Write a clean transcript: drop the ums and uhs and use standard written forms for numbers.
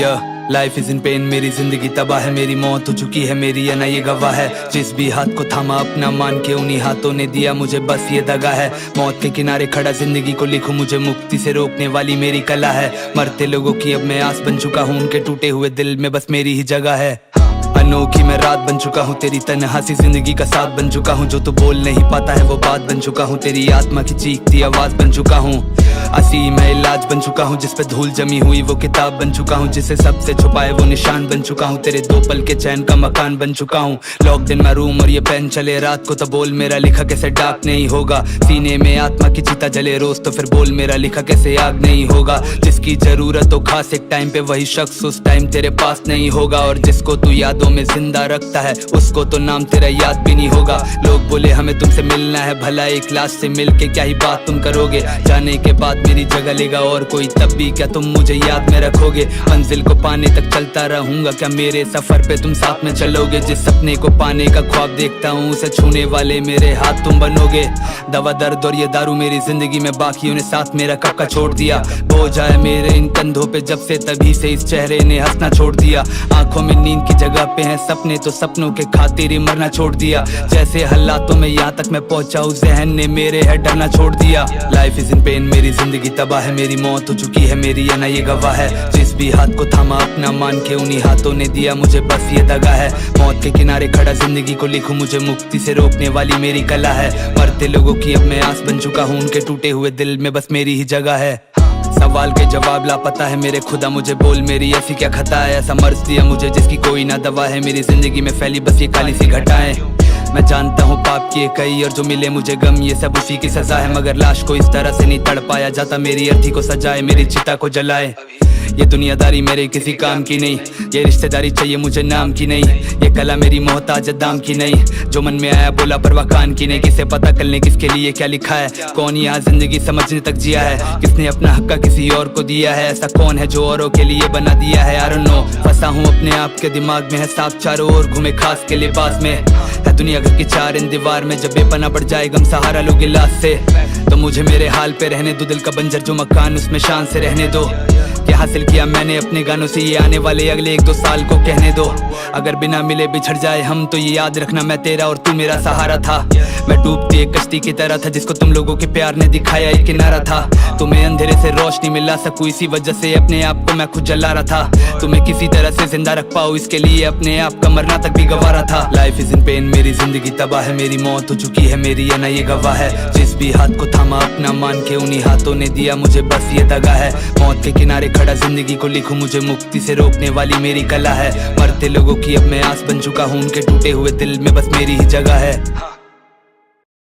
Life is in pen, मेरी जिंदगी तबाह है, मेरी मौत हो चुकी है, मेरी या ना ये गवाह है। जिस भी हाथ को थामा अपना मान के उन्हीं हाथों ने दिया मुझे बस ये दगा है। मौत के किनारे खड़ा जिंदगी को लिखूं, मुझे मुक्ति से रोकने वाली मेरी कला है। मरते लोगों की अब मैं आस बन चुका हूँ, उनके टूटे हुए दिल में बस मेरी ही जगह है। अनोखी मैं रात बन चुका हूँ, तेरी तन्हासी जिंदगी का साथ बन चुका हूँ। जो तू बोल नहीं पाता है वो बात बन चुका हूँ, तेरी आत्मा की चीखती आवाज बन चुका हूँ। असी मैं इलाज बन चुका हूँ, जिस पे धूल जमी हुई वो किताब बन चुका हूँ। जिसे सबसे छुपाए वो निशान बन चुका हूँ, तेरे दो पल के चैन का मकान बन चुका हूँ। लॉक्ड इन माय रूम और ये पेन चले रात को, तो बोल मेरा लिखा कैसे डार्क नहीं होगा। सीने में आत्मा की चिता जले रोज, तो फिर बोल मेरा लिखा कैसे आग नहीं होगा। जिसकी जरूरत हो खास एक टाइम पे, वही शख्स उस टाइम तेरे पास नहीं होगा। और जिसको तू यादों में जिंदा रखता है, उसको तो नाम तेरा याद भी नहीं होगा। लोग बोले हमें तुमसे मिलना है, भला एक लाश से मिलके क्या ही बात तुम करोगे। जाने के बाद मेरी जगह लेगा और कोई, तब भी क्या तुम मुझे याद में रखोगे। मंजिल को पाने तक चलता रहूंगा, क्या मेरे सफर पे तुम साथ में चलोगे। जिस सपने को पाने का ख्वाब देखता हूँ, उसे छूने वाले मेरे हाथ तुम बनोगे। दवा दर्द और ये दारू मेरी जिंदगी में बाकियों ने साथ मेरा कब का छोड़ दिया। बोझ आया मेरे इन कंधों पे जब से, तभी से इस चेहरे ने हंसना छोड़ दिया। आंखों में नींद की जगह पे है सपने, तो सपनों के खातिर ही मरना छोड़ दिया। जैसे हालातों में यहाँ तक मैं पहुंचा हूँ, जहन ने मेरे है डरना छोड़ दिया। लाइफ इज इन पेन, मेरी जिंदगी तबाह है, मेरी मौत हो चुकी है, मेरी या ना ये गवाह है। जिस भी हाथ को थामा अपना मान के उन्हीं हाथों ने दिया मुझे बस ये दगा है। मौत के किनारे खड़ा जिंदगी को लिखूं, मुझे मुक्ति से रोकने वाली मेरी कला है। मरते लोगों की अब मैं आस बन चुका हूँ, उनके टूटे हुए दिल में बस मेरी ही जगह है। सवाल के जवाब लापता है मेरे खुदा, मुझे बोल मेरी ऐसी क्या खता है। ऐसा मर्ज दिया मुझे जिसकी कोई ना दवा है, मेरी जिंदगी में फैली बस ये काली सी घटाएं। मैं जानता हूँ पाप किए कई, और जो मिले मुझे गम ये सब उसी की सजा है। मगर लाश को इस तरह से नहीं तड़ पाया जाता, मेरी अर्थी को सजाए, मेरी चिता को जलाए। ये दुनियादारी मेरे किसी काम की नहीं, ये रिश्तेदारी चाहिए मुझे नाम की नहीं। ये कला मेरी मोहताज है दाम की नहीं, जो मन में आया बोला परवाह कान की नहीं। किसे पता कल ने किसके लिए क्या लिखा है, कौन यहाँ जिंदगी समझने तक जिया है, किसने अपना हक किसी और को दिया है। ऐसा कौन है जो औरों के लिए बना दिया है। I don't know, फंसा हूँ अपने आप के दिमाग में, है सांप चारों ओर घूमे खास के लिबास में। है दुनिया घर की चार इन दीवार में, जब बेपना बढ़ जाए गम सहारा लो गिलास से, तो मुझे मेरे हाल पे रहने दो। दिल का बंजर जो मकान उसमें शान से रहने दो। क्या हासिल किया मैंने अपने गानों से, ये आने वाले अगले 1-2 साल को कहने दो। अगर बिना मिले बिछड़ जाए हम, तो ये याद रखना मैं तेरा और तू मेरा सहारा था। मैं डूबती एक कश्ती की तरह था, जिसको तुम लोगों के प्यार ने दिखाया एक किनारा था। तुम्हें अंधेरे से रोशनी मिला सकूं, इसी वजह से अपने आप को मैं खुद जला रहा था। तुम्हें किसी तरह से जिंदा रख पाऊं, इसके लिए अपने आप का मरना तक भी गवारा था। लाइफ इज इन पेन, मेरी जिंदगी तबाह है, मेरी मौत हो चुकी है, मेरी या ना ये गवाह है। जिस भी हाथ को थामा अपना मान के उन्हीं हाथों ने दिया मुझे बस ये दगा है। मौत के किनारे खड़ा जिंदगी को लिखूं, मुझे मुक्ति से रोकने वाली मेरी कला है। मरते लोगों की अब मैं आस बन चुका हूँ, उनके टूटे हुए दिल में बस मेरी ही जगह है।